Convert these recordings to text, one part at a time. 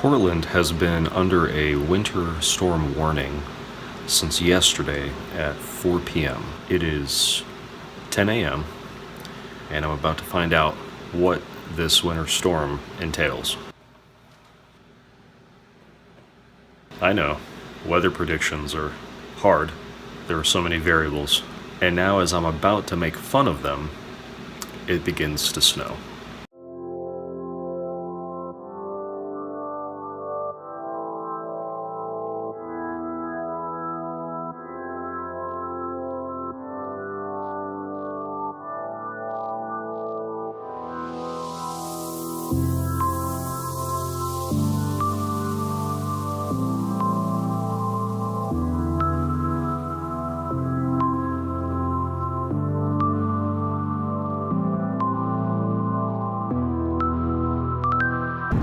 Portland has been under a winter storm warning since yesterday at 4 p.m. It is 10 a.m. and I'm about to find out what this winter storm entails. I know, weather predictions are hard. There are so many variables. And now as I'm about to make fun of them, it begins to snow.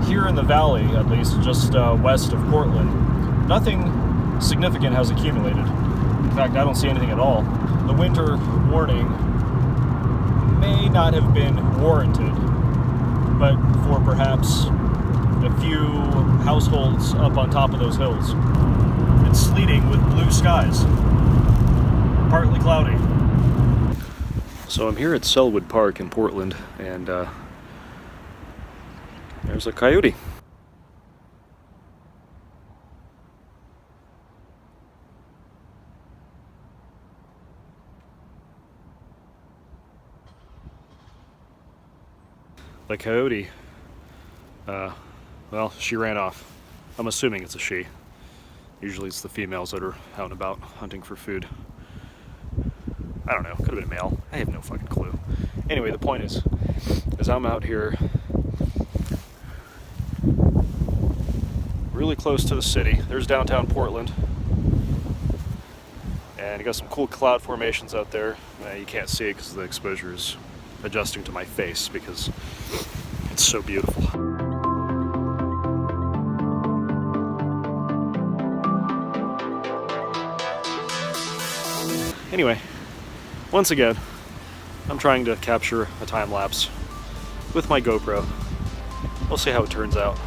Here in the valley, at least, just west of Portland, nothing significant has accumulated. In fact, I don't see anything at all. The winter warning may not have been warranted, but for perhaps a few households up on top of those hills. It's sleeting with blue skies, partly cloudy. So I'm here at Selwood Park in Portland, and there's a coyote. The coyote, well, she ran off. I'm assuming it's a she. Usually it's the females that are out and about hunting for food. I don't know, could have been a male. I have no fucking clue. Anyway, the point is I'm out here really close to the city. There's downtown Portland. And you got some cool cloud formations out there. You can't see it because the exposure is adjusting to my face because it's so beautiful. Anyway, once again, I'm trying to capture a time lapse with my GoPro. We'll see how it turns out.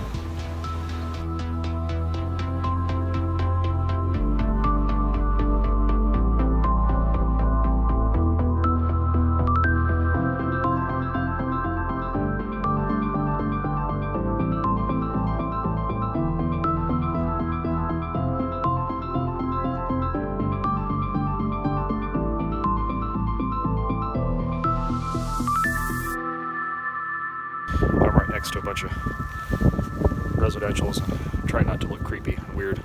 I'm right next to a bunch of residentials and try not to look creepy and weird.